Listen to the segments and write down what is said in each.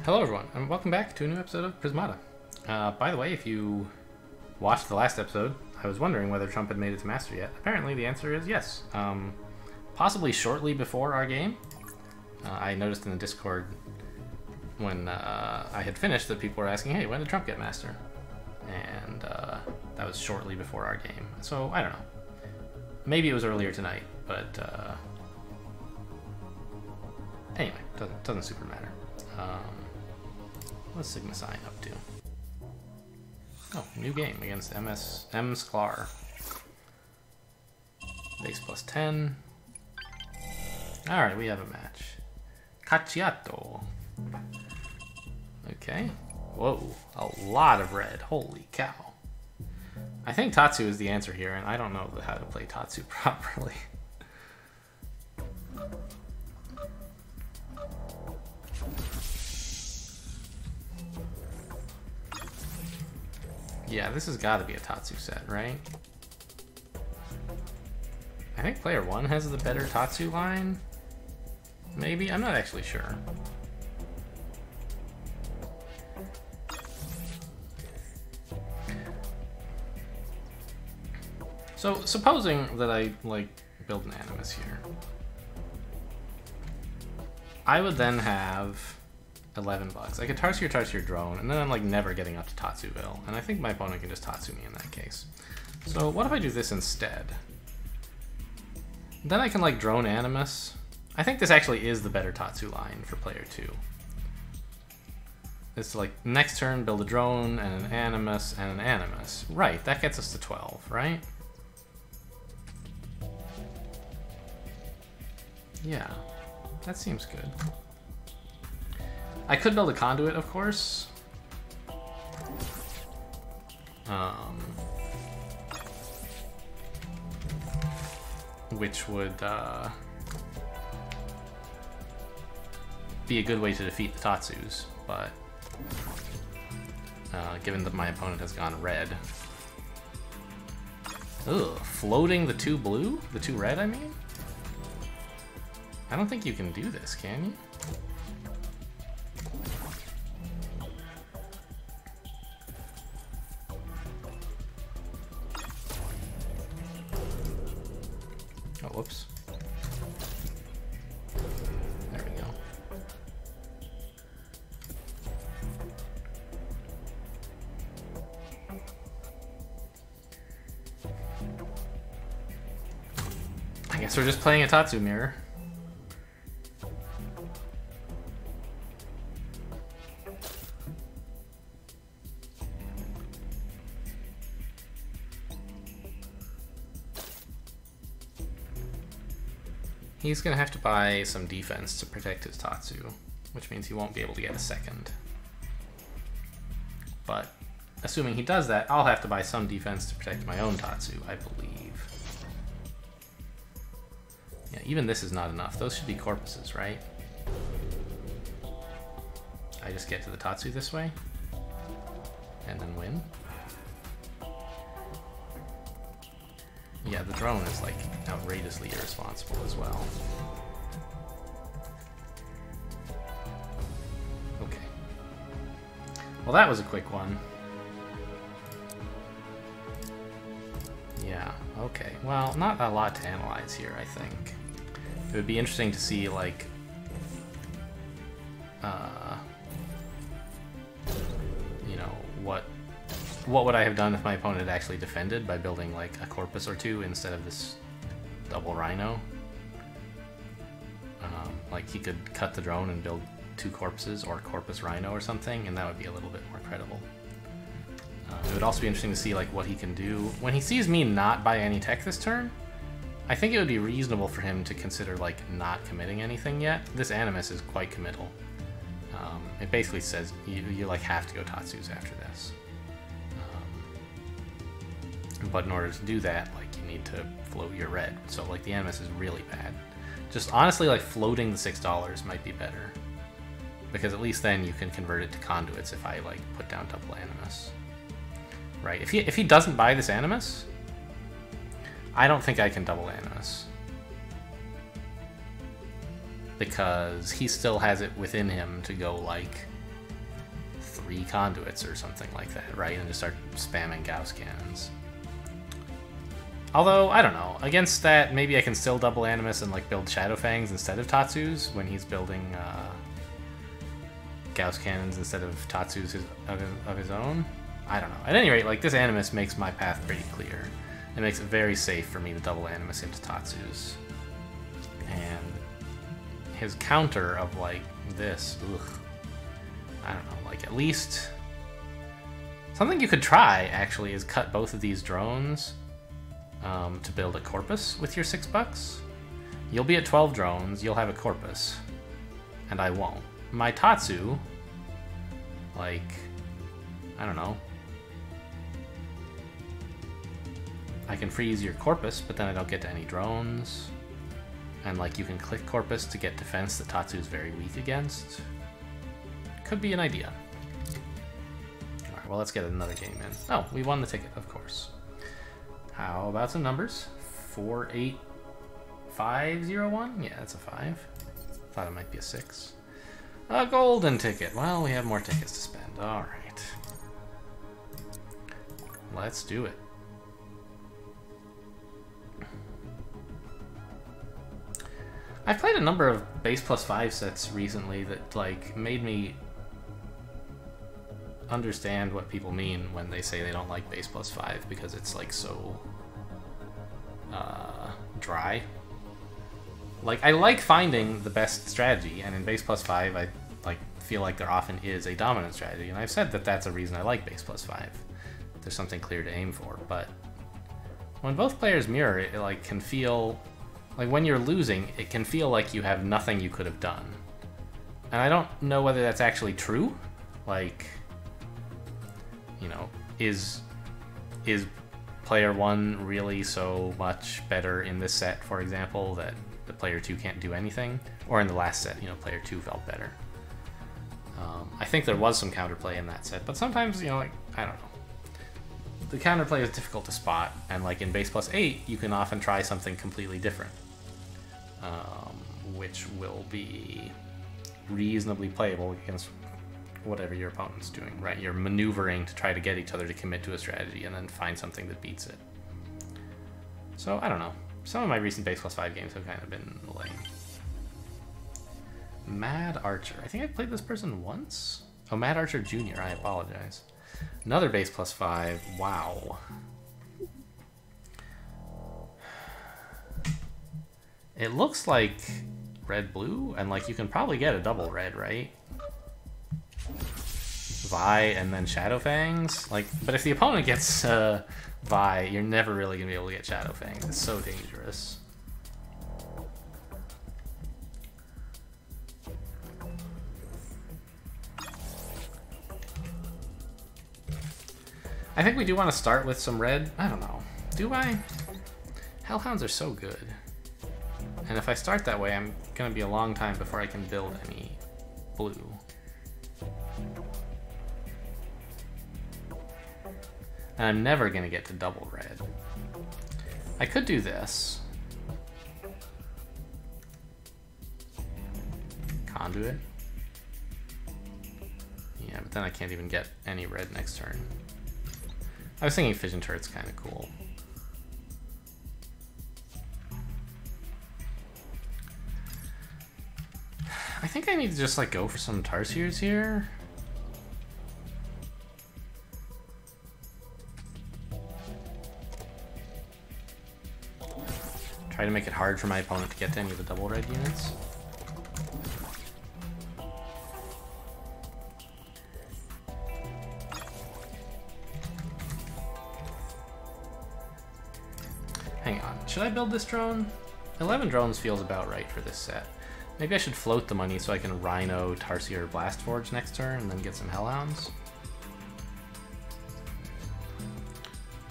Hello everyone, and welcome back to a new episode of Prismata. By the way, if you watched the last episode, I was wondering whether Trump had made it to Master yet. Apparently the answer is yes. Possibly shortly before our game. I noticed in the Discord when I had finished that people were asking, hey, when did Trump get Master? And that was shortly before our game. So, I don't know. Maybe it was earlier tonight, but anyway, doesn't super matter. What's Sigma Sign up to? Oh, new game against M. Sklar. Base plus 10. Alright, we have a match. Cacciato. Okay. Whoa, a lot of red. Holy cow. I think Tatsu is the answer here, and I don't know how to play Tatsu properly. Yeah, this has got to be a Tatsu set, right? I think player 1 has the better Tatsu line. Maybe? I'm not actually sure. So, supposing that I, build an Animus here. I would then have 11 bucks. I could Tarsier drone, and then I'm never getting up to Tatsuville. And I think my opponent can just Tatsu me in that case. So what if I do this instead? Then I can drone Animus. I think this actually is the better Tatsu line for player 2. It's next turn build a drone and an Animus and an Animus. Right, that gets us to 12, right? Yeah, that seems good. I could build a conduit, of course. Which would be a good way to defeat the Tatsus, but given that my opponent has gone red. Ugh, floating the 2 blue? The 2 red, I mean? I don't think you can do this, can you? Oh, whoops. There we go. I guess we're just playing a Tatsu mirror. He's gonna have to buy some defense to protect his Tatsu, which means he won't be able to get a second. But assuming he does that, I'll have to buy some defense to protect my own Tatsu, I believe. Yeah, even this is not enough. Those should be corpuses, right? I just get to the Tatsu this way and then win. Yeah, the drone is outrageously irresponsible as well. Okay. Well, that was a quick one. Yeah, okay. Well, not a lot to analyze here, I think. It would be interesting to see, you know, what would I have done if my opponent had actually defended by building a corpus or 2 instead of this double rhino? He could cut the drone and build 2 corpses or corpus rhino or something, and that would be a little bit more credible. It would also be interesting to see what he can do. When he sees me not buy any tech this turn, I think it would be reasonable for him to consider not committing anything yet. This Animus is quite committal. It basically says you have to go Tatsus after this. But in order to do that, you need to float your red. So, the Animus is really bad. Just honestly, floating the $6 might be better. Because at least then you can convert it to conduits if I, put down double Animus. Right? If he doesn't buy this Animus, I don't think I can double Animus. because he still has it within him to go like 3 conduits or something like that, right? And just start spamming Gauss cannons. Although, I don't know. Against that, maybe I can still double Animus and like build Shadow Fangs instead of Tatsu's when he's building Gauss cannons instead of Tatsu's of his own. I don't know. At any rate, like this Animus makes my path pretty clear. It makes it very safe for me to double Animus into Tatsu's. And his counter of like this, ugh, I don't know, like at least something you could try actually is cut both of these drones to build a corpus with your $6. You'll be at 12 drones, you'll have a corpus, and I won't. My Tatsu, like, I don't know, I can freeze your corpus, but then I don't get to any drones. And like you can click corpus to get defense that Tatsu is very weak against. Could be an idea. Alright, well let's get another game in. Oh, we won the ticket, of course. How about some numbers? 48501? Yeah, that's a 5. Thought it might be a 6. A golden ticket. Well, we have more tickets to spend. Alright. Let's do it. I've played a number of base plus 5 sets recently that like made me understand what people mean when they say they don't like base plus 5 because it's like so dry. Like I like finding the best strategy, and in base plus 5 I like feel like there often is a dominant strategy, and I've said that that's a reason I like base plus 5. There's something clear to aim for, but when both players mirror it, like can feel like when you're losing, it can feel like you have nothing you could have done. And I don't know whether that's actually true. Like, you know, is player 1 really so much better in this set, for example, that the player 2 can't do anything? Or in the last set, you know, player 2 felt better. I think there was some counterplay in that set, but sometimes, you know, like, I don't know. The counterplay is difficult to spot, and like in base plus 8, you can often try something completely different, which will be reasonably playable against whatever your opponent's doing, right? You're maneuvering to try to get each other to commit to a strategy and then find something that beats it. So, I don't know. Some of my recent base plus 5 games have kind of been lame. Mad Archer. I think I played this person once? Oh, Mad Archer Jr. I apologize. Another base plus 5. Wow. It looks like red-blue, and like you can probably get a double red, right? Vi and then Shadow Fangs. Like, but if the opponent gets Vi, you're never really gonna be able to get Shadow Fangs. It's so dangerous. I think we do want to start with some red. I don't know. Do I? Hellhounds are so good. And if I start that way, I'm going to be a long time before I can build any blue. And I'm never going to get to double red. I could do this. Conduit. Yeah, but then I can't even get any red next turn. I was thinking Fission Turret's kind of cool. I think I need to just like go for some Tarsiers here. Try to make it hard for my opponent to get to any of the double red units. Hang on, should I build this drone? 11 drones feels about right for this set. Maybe I should float the money so I can Rhino, Tarsier, Blast Forge next turn and then get some Hellhounds.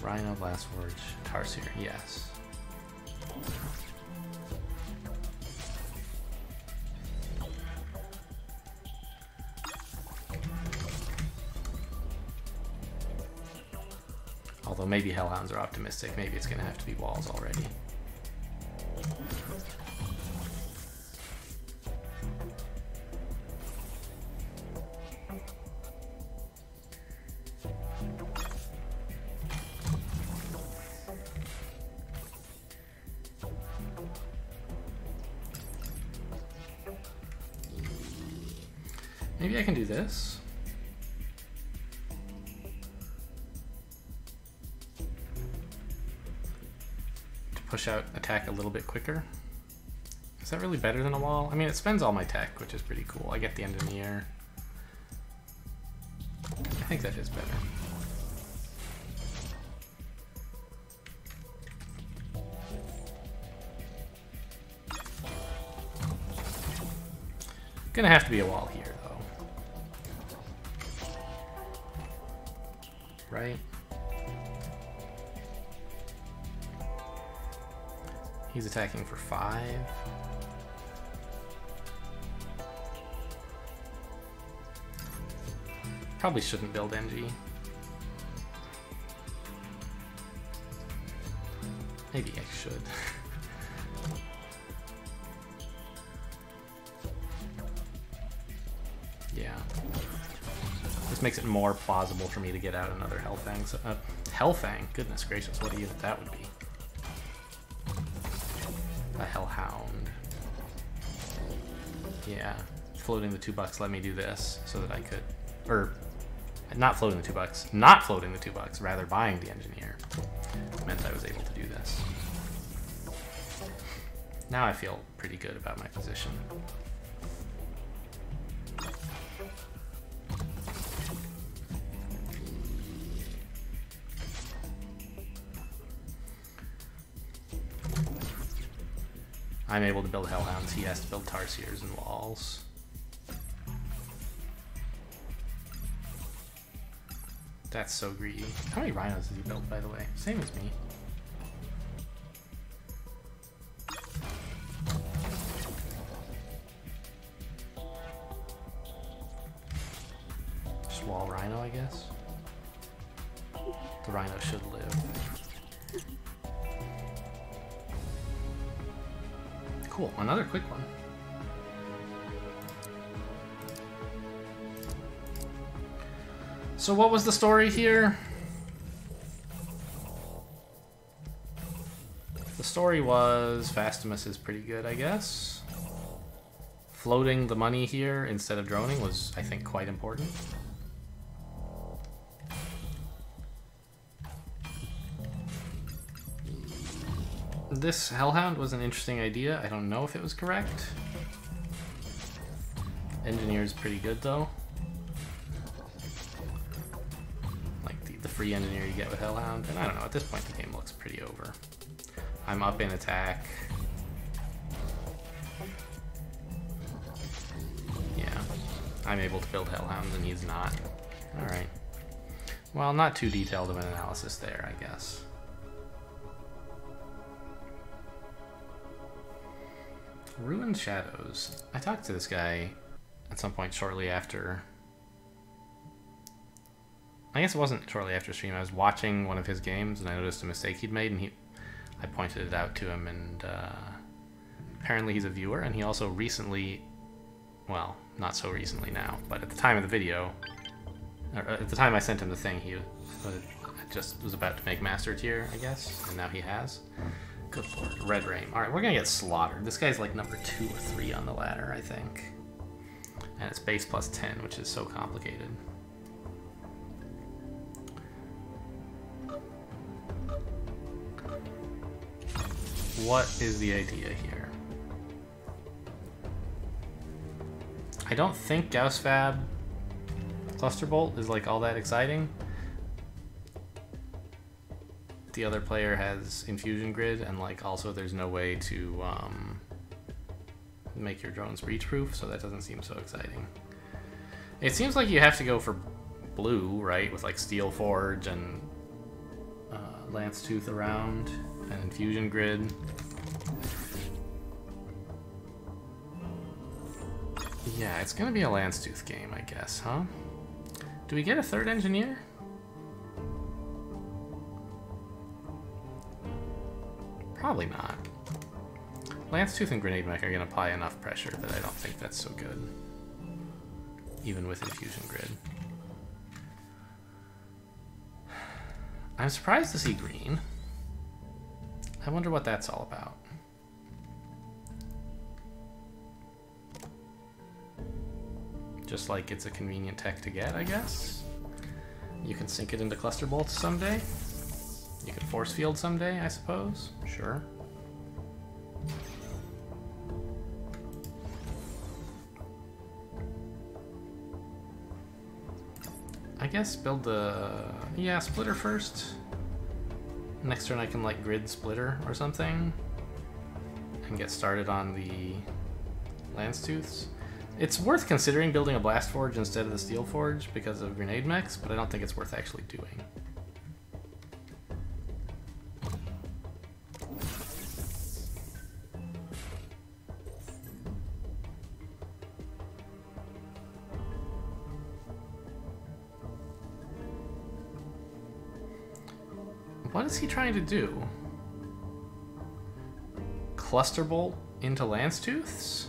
Rhino, Blast Forge, Tarsier, yes. Although maybe Hellhounds are optimistic, maybe it's gonna have to be walls already. Maybe I can do this. To push out attack a little bit quicker. Is that really better than a wall? I mean, it spends all my tech, which is pretty cool. I get the engineer. I think that is better. Gonna have to be a wall here, though. Right? He's attacking for 5. Probably shouldn't build NG. Maybe I should. Yeah. This makes it more plausible for me to get out another Hellfang. So, Hellfang? Goodness gracious, what a unit that would be. A Hellhound. Yeah. Floating the $2 let me do this so that I could... Or, not floating the $2. Not floating the $2, rather buying the engineer. Meant I was able to do this. Now I feel pretty good about my position. I'm able to build Hellhounds, he has to build Tarsiers and walls. That's so greedy. How many rhinos has he built, by the way? Same as me. Just wall rhino, I guess. The rhino should live. Cool, another quick one. So what was the story here? The story was Fastimus is pretty good, I guess. Floating the money here instead of droning was, I think, quite important. This Hellhound was an interesting idea. I don't know if it was correct. Engineer's pretty good, though. The free engineer you get with Hellhound, and I don't know, at this point the game looks pretty over. I'm up in attack. Yeah, I'm able to build Hellhounds and he's not. Alright. Well, not too detailed of an analysis there, I guess. Ruined Shadows. I talked to this guy at some point shortly after... I guess it wasn't shortly after stream. I was watching one of his games and I noticed a mistake he'd made, and I pointed it out to him, and apparently he's a viewer, and he also recently, well, not so recently now, but at the time of the video, or at the time I sent him the thing, he just was about to make Master Tier, I guess, and now he has. Good lord, Red Rain. Alright, we're gonna get slaughtered. This guy's like number 2 or 3 on the ladder, I think. And it's base plus 10, which is so complicated. What is the idea here? I don't think Gauss Fab Cluster Bolt is like all that exciting. The other player has Infusion Grid, and like also there's no way to make your drones breach proof, so that doesn't seem so exciting. It seems like you have to go for blue, right, with like Steel Forge and Lance Tooth around and Infusion Grid. Yeah, it's gonna be a Lance Tooth game, I guess, huh? Do we get a third engineer? Probably not. Lance Tooth and Grenade Mech are gonna apply enough pressure that I don't think that's so good. Even with Infusion Grid. I'm surprised to see green. I wonder what that's all about. just like it's a convenient tech to get, I guess. You can sink it into cluster bolts someday. You can force field someday, I suppose. Sure. I guess build the... yeah, splitter first. Next turn I can like grid splitter or something. And get started on the Lance Tooths. It's worth considering building a Blast Forge instead of the Steel Forge because of grenade mechs, but I don't think it's worth actually doing. What is he trying to do? Cluster bolt into Lance Tooths?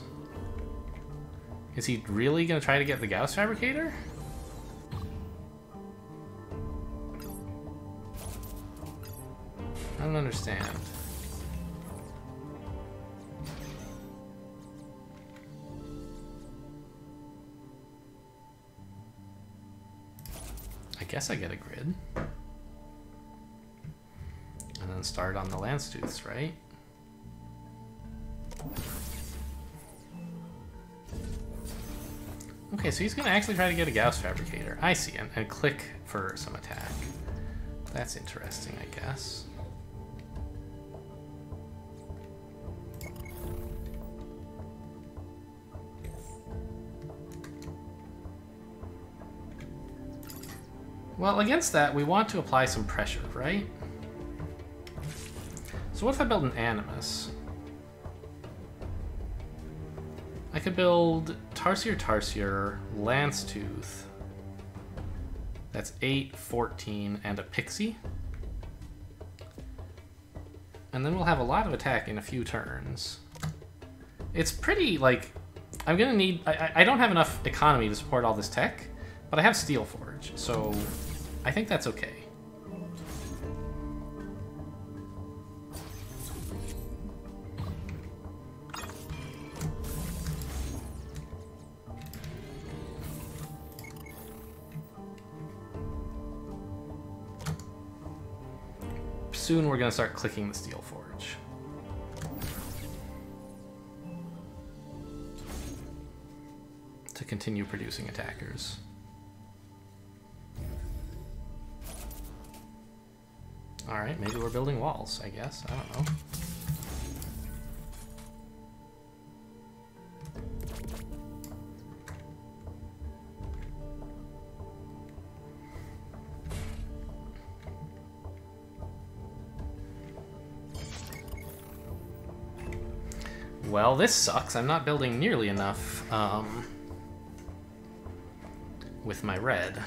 Is he really going to try to get the Gauss Fabricator? I don't understand. I guess I get a grid. And then start on the Lance Tooths, right? Okay, so he's going to actually try to get a Gauss Fabricator. I see, and click for some attack. That's interesting, I guess. Well, against that, we want to apply some pressure, right? So what if I build an Animus? I could build Tarsier, Lance Tooth. That's 8, 14, and a Pixie. And then we'll have a lot of attack in a few turns. It's pretty, like, I'm gonna need... I don't have enough economy to support all this tech, but I have Steel Forge, so I think that's okay. Soon we're going to start clicking the Steel Forge. To continue producing attackers. Alright, maybe we're building walls, I guess. I don't know. Well, this sucks. I'm not building nearly enough with my red.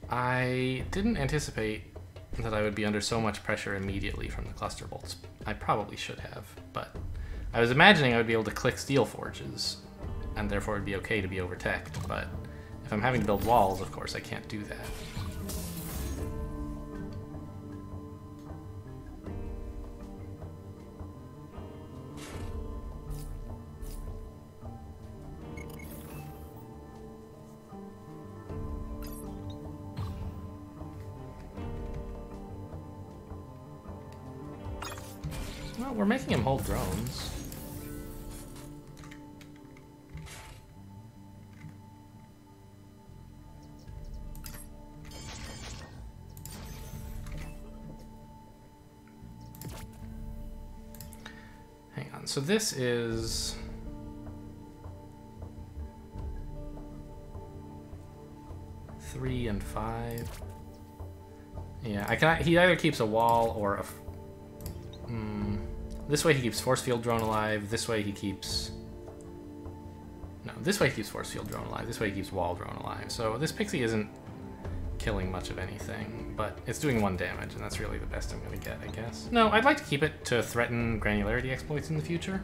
I didn't anticipate that I would be under so much pressure immediately from the cluster bolts. I probably should have, but I was imagining I would be able to click Steel Forges, and therefore it'd be okay to be overtech'd, but if I'm having to build walls, of course I can't do that. Well, we're making him hold drones. Hang on, so this is... three and 5. Yeah, I can. He either keeps a wall or a... This way he keeps Force Field Drone alive, this way he keeps... No, this way he keeps Force Field Drone alive, this way he keeps Wall Drone alive. So this Pixie isn't killing much of anything, but it's doing 1 damage, and that's really the best I'm going to get, I guess. No, I'd like to keep it to threaten granularity exploits in the future.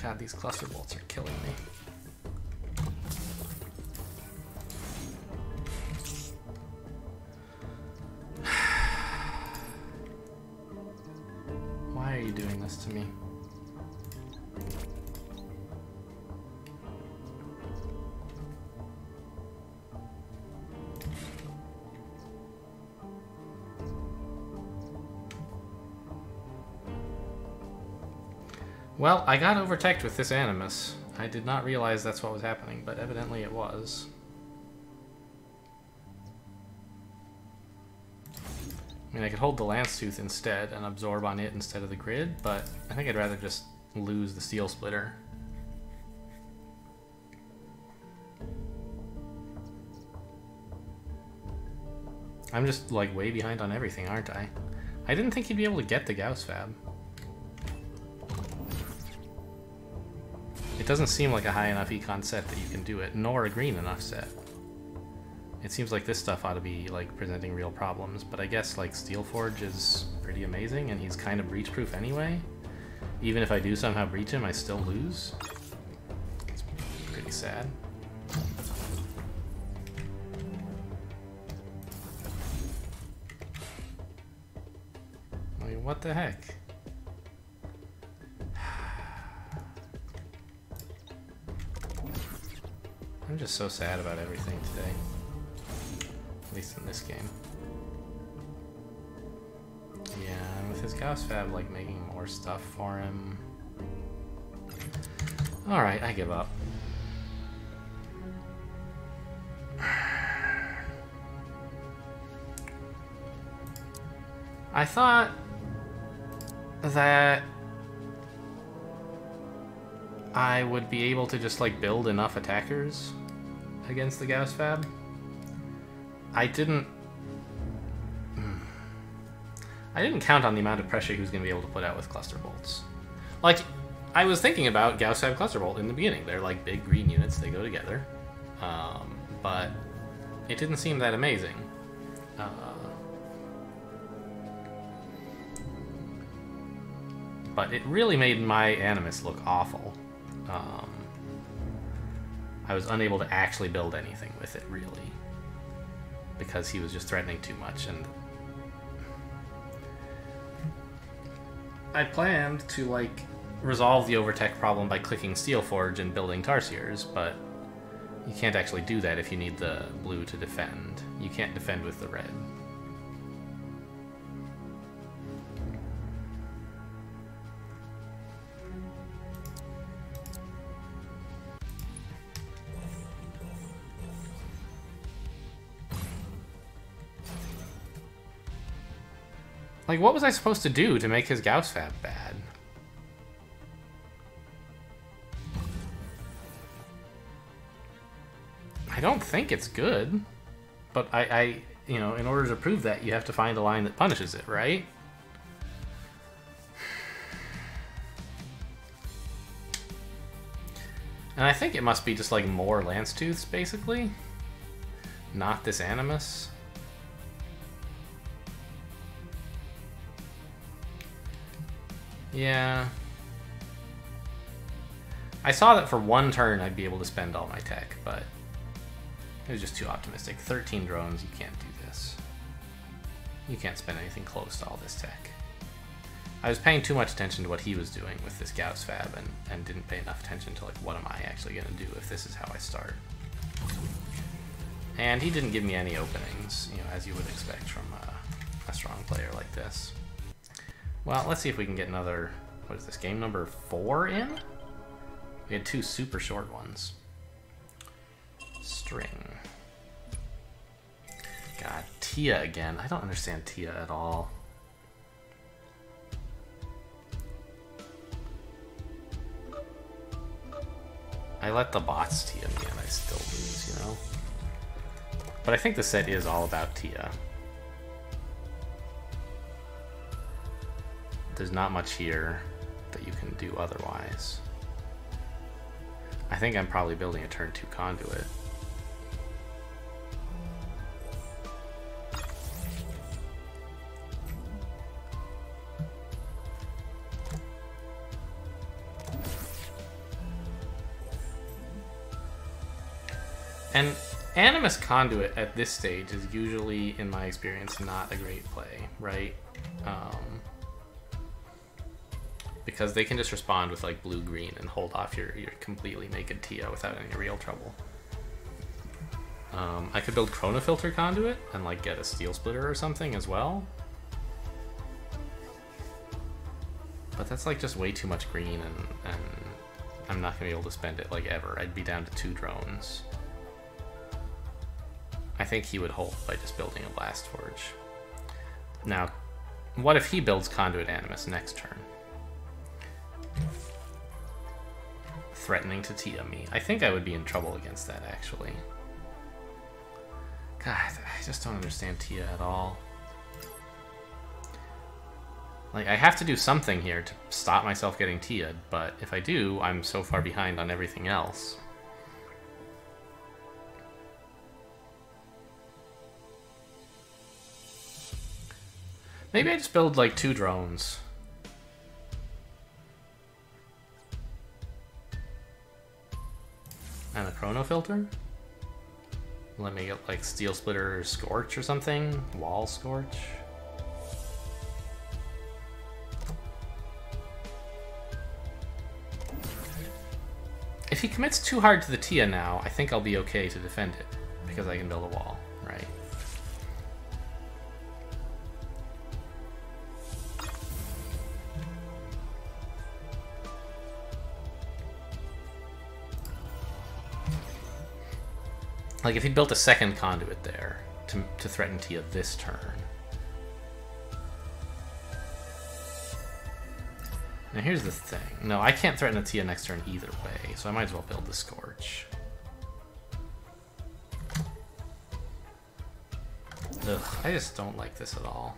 God, these cluster bolts are killing me. Why are you doing this to me? Well, I got overtech'd with this Animus. I did not realize that's what was happening, but evidently it was. I mean, I could hold the Lance Tooth instead and absorb on it instead of the grid, but I think I'd rather just lose the Steel Splitter. I'm just, like, way behind on everything, aren't I? I didn't think he'd be able to get the Gauss Fab. It doesn't seem like a high enough econ set that you can do it, nor a green enough set. It seems like this stuff ought to be, like, presenting real problems, but I guess, like, Steelforge is pretty amazing, and he's kind of breach-proof anyway. Even if I do somehow breach him, I still lose. It's pretty sad. I mean, what the heck? I'm just so sad about everything today. At least in this game. Yeah, and with his Gauss Fab, like, making more stuff for him. Alright, I give up. I thought that I would be able to just, like, build enough attackers against the Gauss Fab. I didn't count on the amount of pressure he was going to be able to put out with cluster bolts. Like, I was thinking about Gauss Fab cluster bolt in the beginning. They're like big green units, they go together. But it didn't seem that amazing. But it really made my Animus look awful. I was unable to actually build anything with it, really. Because he was just threatening too much, and I planned to, like, resolve the overtech problem by clicking Steelforge and building Tarsiers, but you can't actually do that if you need the blue to defend. You can't defend with the red. Like, what was I supposed to do to make his Gauss Fab bad? I don't think it's good, but you know, in order to prove that, you have to find a line that punishes it, right? And I think it must be just, like, more Lance Tooths, basically. Not this Animus. Yeah. I saw that for one turn I'd be able to spend all my tech, but it was just too optimistic. 13 drones, you can't do this. You can't spend anything close to all this tech. I was paying too much attention to what he was doing with this Gauss Fab and didn't pay enough attention to, like, what am I actually going to do if this is how I start. And he didn't give me any openings, you know, as you would expect from a strong player like this. Well, let's see if we can get another, what is this, game number 4 in? We had 2 super short ones. String. God, Tia again. I don't understand Tia at all. I let the bots Tia me and I still lose, you know? But I think the set is all about Tia. There's not much here that you can do otherwise. I think I'm probably building a turn 2 conduit. And Animus Conduit at this stage is usually, in my experience, not a great play, right? Because they can just respond with like blue-green and hold off your completely naked Tia without any real trouble. I could build Chronofilter Conduit and like get a Steel Splitter or something as well. But that's like just way too much green, and I'm not gonna be able to spend it like ever. I'd be down to 2 drones. I think he would hold by just building a Blast Forge. Now, what if he builds Conduit Animus next turn? Threatening to Tia me. I think I would be in trouble against that, actually. God, I just don't understand Tia at all. Like, I have to do something here to stop myself getting Tia'd, but if I do, I'm so far behind on everything else. Maybe I just build, like, 2 drones. And a Chronofilter? Let me get, like, Steel Splitter or Scorch or something? Wall Scorch? If he commits too hard to the Tia now, I think I'll be okay to defend it, because I can build a wall, right? Like, if he built a second Conduit there to threaten Tia this turn. Now here's the thing. No, I can't threaten a Tia next turn either way, so I might as well build the Scorch. Ugh, I just don't like this at all.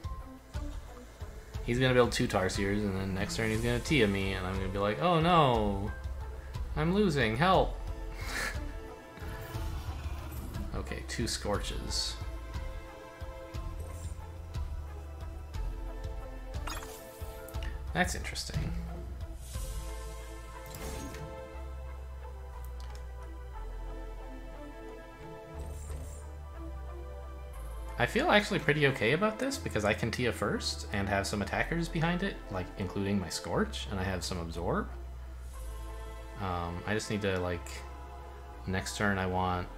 He's gonna build 2 Tarsiers, and then next turn he's gonna Tia me, and I'm gonna be like, oh no! I'm losing, help! Okay, 2 Scorches. That's interesting. I feel actually pretty okay about this because I can Tia first and have some attackers behind it, like including my Scorch, and I have some Absorb. I just need to, like, next turn I want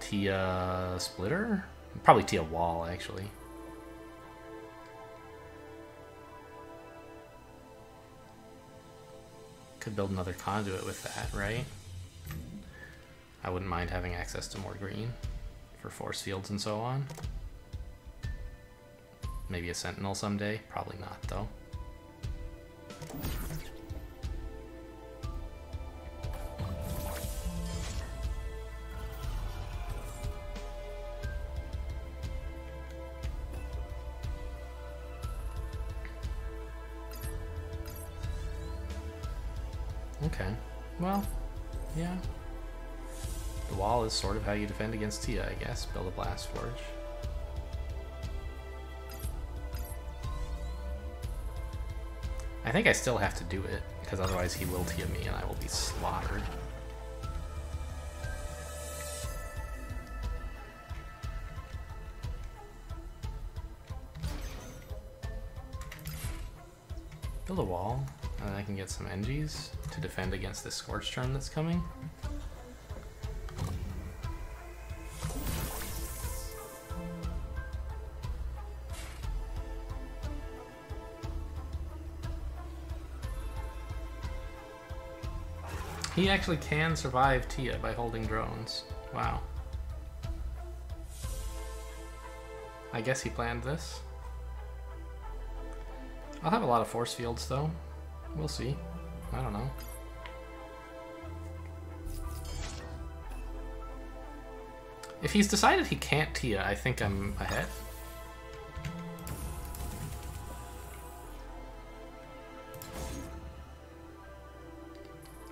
Tia Splitter? Probably Tia Wall, actually. Could build another Conduit with that, right? I wouldn't mind having access to more green for force fields and so on. Maybe a Sentinel someday. Probably not, though. Okay, well, yeah. The wall is sort of how you defend against Tia, I guess. Build a Blast Forge. I think I still have to do it, because otherwise he will Tia me and I will be slaughtered. Build a wall, and then I can get some NGs to defend against this Scorch turn that's coming. He actually can survive Tia by holding drones. Wow. I guess he planned this. I'll have a lot of force fields, though. We'll see. I don't know. If he's decided he can't Tia, I think I'm ahead.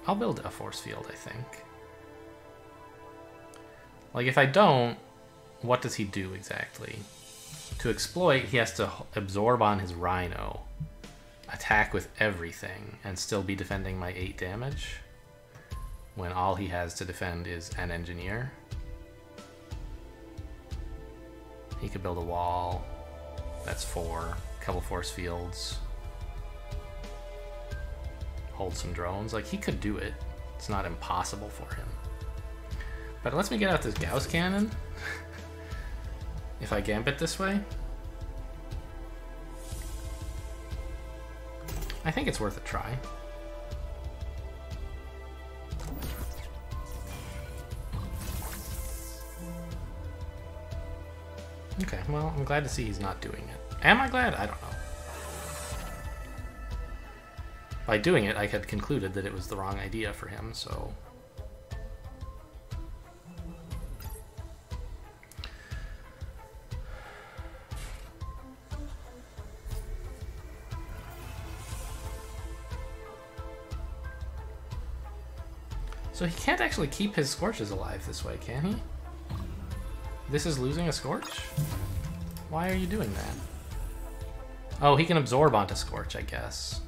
I'll build a force field, I think. Like, if I don't, what does he do exactly? To exploit, he has to absorb on his Rhino, attack with everything, and still be defending my 8 damage, when all he has to defend is an Engineer. He could build a wall. That's 4. A couple force fields. Hold some drones. Like, he could do it. It's not impossible for him. But it lets me get out this Gauss cannon. If I gambit this way. I think it's worth a try. Okay, well, I'm glad to see he's not doing it. Am I glad? I don't know. By doing it, I had concluded that it was the wrong idea for him, so... So he can't actually keep his Scorches alive this way, can he? This is losing a Scorch? Why are you doing that? Oh, he can absorb onto Scorch, I guess.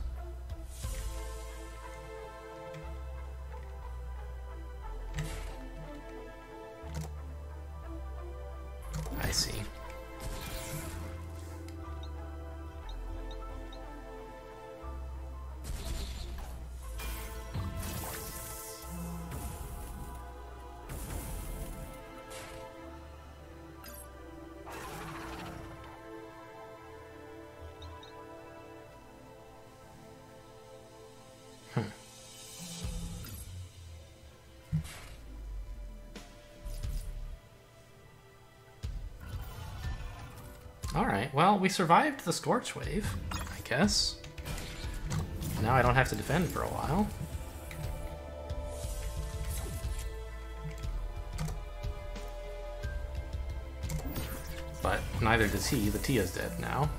I see. Alright, well, we survived the Scorch Wave, I guess. Now I don't have to defend for a while. But neither does he. The Tia's dead now.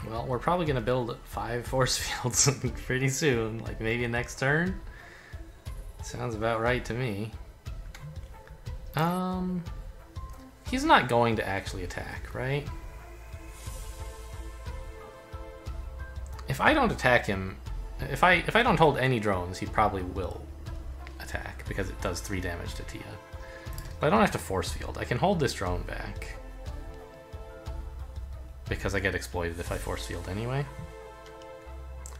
Well, we're probably going to build 5 force fields pretty soon, like maybe next turn. Sounds about right to me. He's not going to actually attack, right? If I don't attack him, if I don't hold any drones, he probably will attack because it does 3 damage to Tia. But I don't have to force field. I can hold this drone back. Because I get exploited if I force field anyway.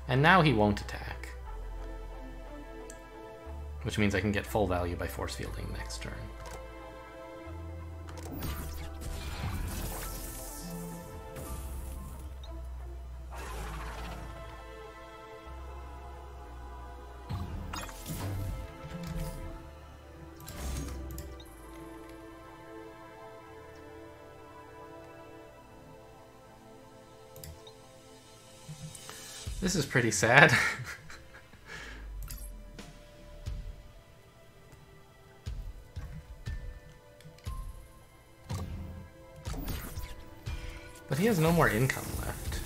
And now he won't attack. Which means I can get full value by force fielding next turn. This is pretty sad. But he has no more income left.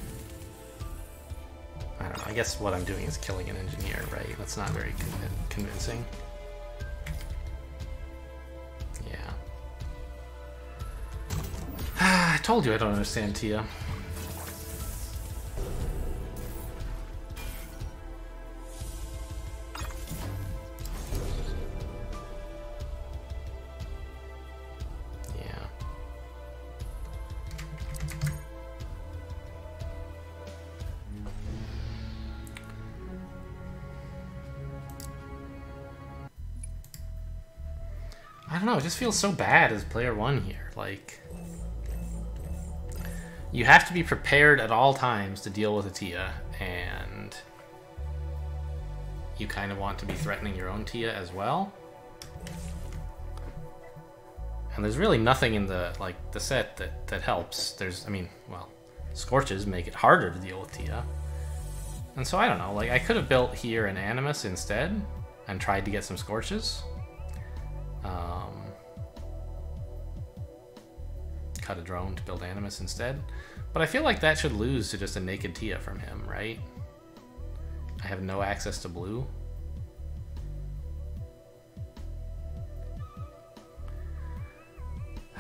I don't know, I guess what I'm doing is killing an engineer, right? That's not very convincing. Yeah. I told you I don't understand Tia. I don't know, it just feels so bad as player 1 here. Like, you have to be prepared at all times to deal with a Tia, and you kind of want to be threatening your own Tia as well. And there's really nothing in the set that helps. There's, I mean, well, Scorches make it harder to deal with Tia. And so I don't know, like I could have built here an Animus instead and tried to get some Scorches. Cut a drone to build Animus instead. But I feel like that should lose to just a naked Tia from him, right? I have no access to blue.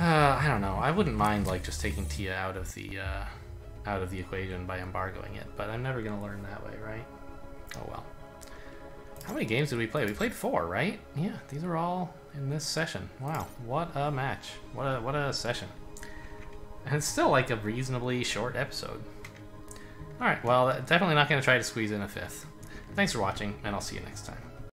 I don't know. I wouldn't mind like just taking Tia out of the equation by embargoing it, but I'm never gonna learn that way, right? Oh well. How many games did we play? We played 4, right? Yeah, these are all in this session. Wow, what a match! What a session! And it's still like a reasonably short episode. All right, well, definitely not gonna try to squeeze in a 5th. Thanks for watching, and I'll see you next time.